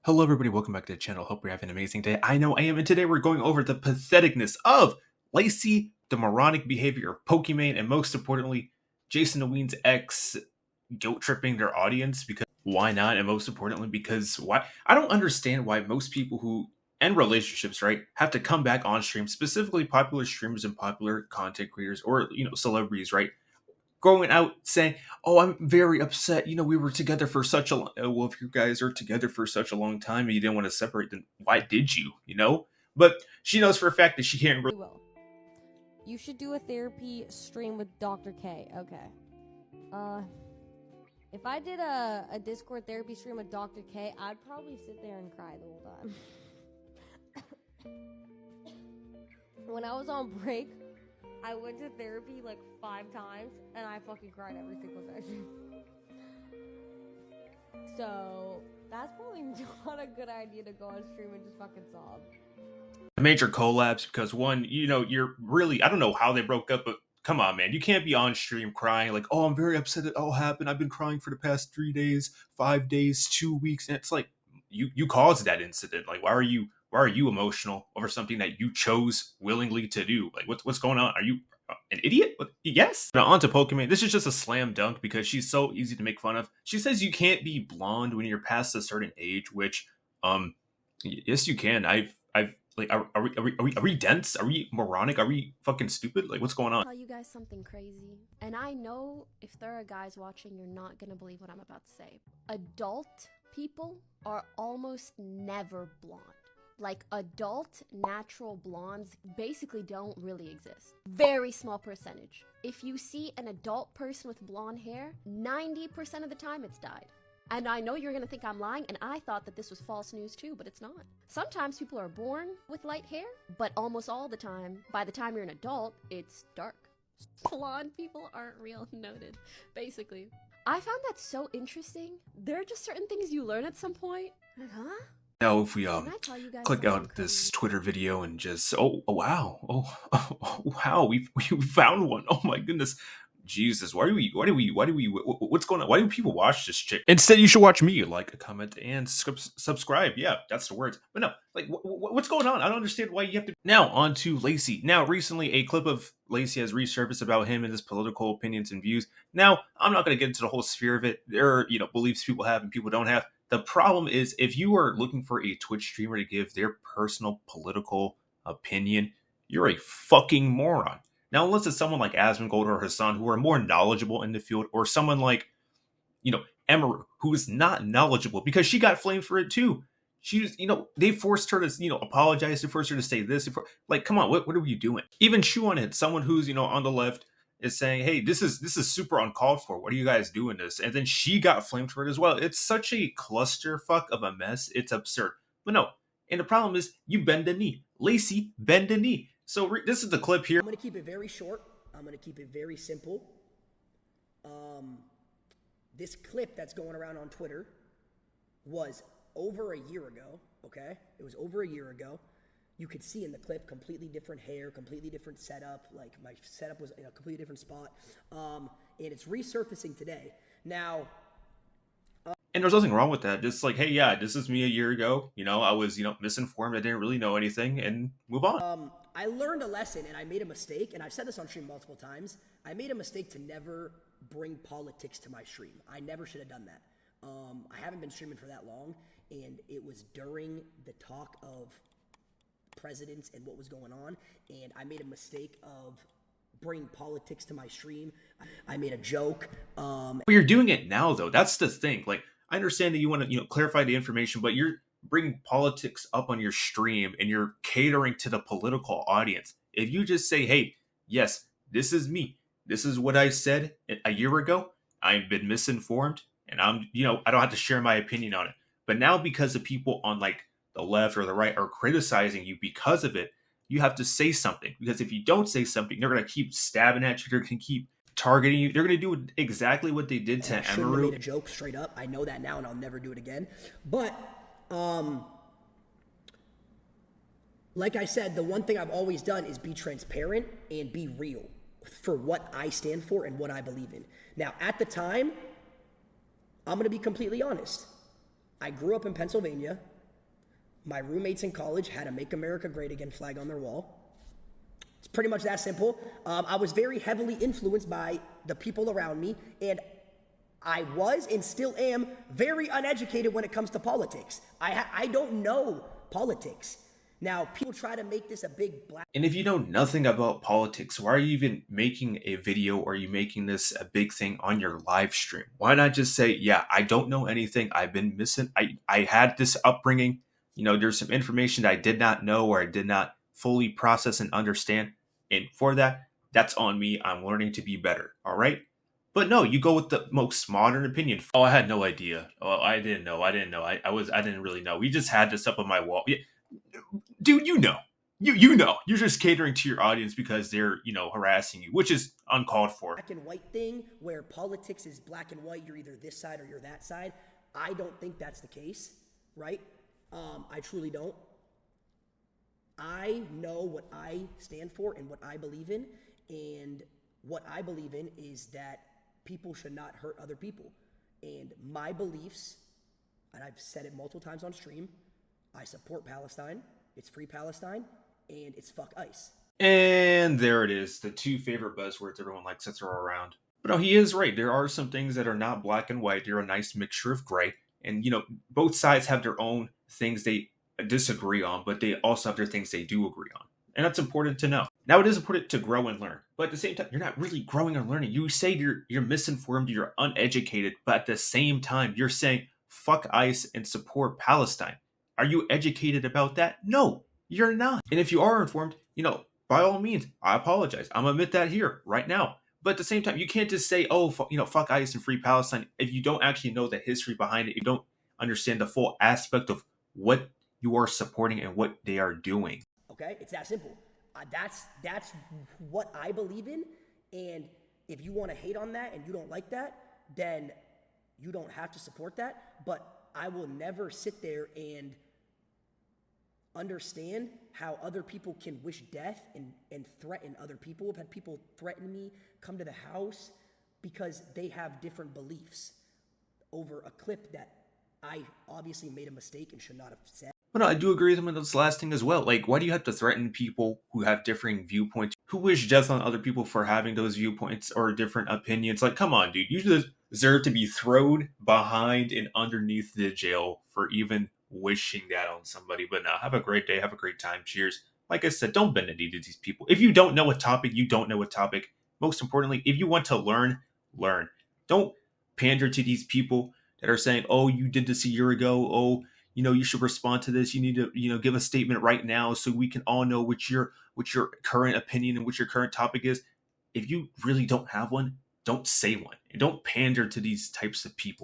Hello everybody, welcome back to the channel. Hope you're having an amazing day. I know I am, and today we're going over the patheticness of Lacy, the moronic behavior of Pokimane, and most importantly, Jason Oween's ex guilt tripping their audience because why not? And most importantly, because why? I don't understand why most people who end relationships, right, have to come back on stream, specifically popular streamers and popular content creators or celebrities, right? Going out saying, "Oh, I'm very upset. We were together for such a well. If you guys are together for such a long time and you didn't want to separate, then why did you? But she knows for a fact that she can't. You will. You should do a therapy stream with Dr. K. Okay. If I did a Discord therapy stream with Dr. K, I'd probably sit there and cry the whole time. When I was on break, I went to therapy like 5 times, and I fucking cried every single session. So, that's probably not a good idea to go on stream and just fucking sob. Major collapse because one, you're really, I don't know how they broke up, but come on, man. You can't be on stream crying like, "Oh, I'm very upset it all happened. I've been crying for the past 3 days, 5 days, 2 weeks." And it's like, you caused that incident. Like, why are you emotional over something that you chose willingly to do? Like, what's going on? Are you an idiot? Yes. Now on to Pokimane. This is just a slam dunk because she's so easy to make fun of. She says you can't be blonde when you're past a certain age, which, yes, you can. I've like, are we dense? Are we moronic? Are we fucking stupid? Like, what's going on? Tell you guys something crazy, and I know if there are guys watching, you're not gonna believe what I'm about to say. Adult people are almost never blonde. Like, adult natural blondes basically don't really exist. Very small percentage. If you see an adult person with blonde hair, 90% of the time it's dyed. And I know you're gonna think I'm lying, and I thought that this was false news too, but it's not. Sometimes people are born with light hair, but almost all the time, by the time you're an adult, it's dark. Blonde people aren't real. Noted. Basically. I found that so interesting. There are just certain things you learn at some point. Like, huh? Now, if we click out this Twitter video and just wow, wow, we found one. Oh my goodness, Jesus, why do we? What's going on? Why do people watch this chick? Instead, you should watch me. Like, comment, and subscribe. Yeah, that's the words. But no, like, what's going on? I don't understand why you have to. Now, on to Lacy. Now, recently, a clip of Lacy has resurfaced about him and his political opinions and views. Now, I'm not going to get into the whole sphere of it. There are, beliefs people have and people don't have. The problem is, if you are looking for a Twitch streamer to give their personal political opinion, you're a fucking moron. Now, unless it's someone like Asmongold or Hassan who are more knowledgeable in the field, or someone like, Emeru, who is not knowledgeable because she got flamed for it too. She was, they forced her to, apologize. They forced her to say this. Like, come on, what are you doing? Even Chew on it, someone who's, on the left, is saying, "Hey, this is super uncalled for. What are you guys doing this?" And then she got flamed for it as well. It's such a clusterfuck of a mess. It's absurd. But no, and the problem is, you bend the knee. Lacy, bend the knee. So this is the clip here. I'm going to keep it very short. I'm going to keep it very simple. This clip that's going around on Twitter was over a year ago, okay? It was over a year ago. You could see in the clip completely different hair, completely different setup. Like, my setup was in a completely different spot. And it's resurfacing today. Now... and there's nothing wrong with that. Just like, hey, yeah, this is me a year ago. I was, misinformed. I didn't really know anything, and move on. I learned a lesson, and I made a mistake, and I've said this on stream multiple times. I made a mistake to never bring politics to my stream. I never should have done that. I haven't been streaming for that long, and it was during the talk of presidents and what was going on, and I made a mistake of bringing politics to my stream. I made a joke. But you're doing it now, though. That's the thing. Like, I understand that you want to, clarify the information, but you're bringing politics up on your stream and you're catering to the political audience. If you just say, "Hey, yes, this is me. This is what I said a year ago. I've been misinformed, and I don't have to share my opinion on it." But now, because the people on like the left or the right are criticizing you because of it, you have to say something. Because if you don't say something, they're going to keep stabbing at you. They're going to keep targeting you. They're going to do exactly what they did to Emeru. I shouldn't have made a joke straight up. I know that now, and I'll never do it again. But like I said, the one thing I've always done is be transparent and be real for what I stand for and what I believe in. Now, at the time, I'm going to be completely honest. I grew up in Pennsylvania. My roommates in college had a Make America Great Again flag on their wall. It's pretty much that simple. I was very heavily influenced by the people around me, and I was and still am very uneducated when it comes to politics. I don't know politics. Now, people try to make this a big black... And if you know nothing about politics, why are you even making a video, or are you making this a big thing on your live stream? Why not just say, yeah, I don't know anything. I've been missing. I had this upbringing. You know, there's some information that I did not know or I did not fully process and understand. And for that, that's on me. I'm learning to be better. All right. But no, you go with the most modern opinion. Oh, I had no idea. Oh, I didn't know. I didn't really know. We just had this up on my wall. Yeah. Dude, you know. You know. You're just catering to your audience because they're, harassing you, which is uncalled for. Black and white thing where politics is black and white. You're either this side or you're that side. I don't think that's the case, right? I truly don't. I know what I stand for and what I believe in, and what I believe in is that people should not hurt other people. And my beliefs, and I've said it multiple times on stream, I support Palestine, it's free Palestine, and it's fuck ICE. And there it is, the two favorite buzzwords everyone likes to throw around. But no, he is right. There are some things that are not black and white. They're a nice mixture of gray. And, both sides have their own things they disagree on, but they also have their things they do agree on. And that's important to know. Now, it is important to grow and learn, but at the same time, you're not really growing or learning. You say you're misinformed, you're uneducated, but at the same time, you're saying fuck ICE and support Palestine. Are you educated about that? No, you're not. And if you are informed, by all means, I apologize. I'm gonna admit that here right now. But at the same time, you can't just say, oh, fuck ICE and free Palestine if you don't actually know the history behind it. You don't understand the full aspect of what you are supporting and what they are doing. Okay, it's that simple. That's what I believe in, and if you want to hate on that and you don't like that, then you don't have to support that. But I will never sit there and understand how other people can wish death and threaten other people. I've had people threaten me, come to the house because they have different beliefs over a clip that I obviously made a mistake and should not have said. But no, I do agree with him on this last thing as well. Like, why do you have to threaten people who have differing viewpoints, who wish death on other people for having those viewpoints or different opinions? Like, come on, dude. You deserve to be thrown behind and underneath the jail for even wishing that on somebody. But now, have a great day. Have a great time. Cheers. Like I said, don't bend the knee to these people. If you don't know a topic, you don't know a topic. Most importantly, if you want to learn, learn. Don't pander to these people that are saying, oh, you did this a year ago. Oh, you should respond to this. You need to, give a statement right now so we can all know what your current opinion and what your current topic is. If you really don't have one, don't say one. And don't pander to these types of people.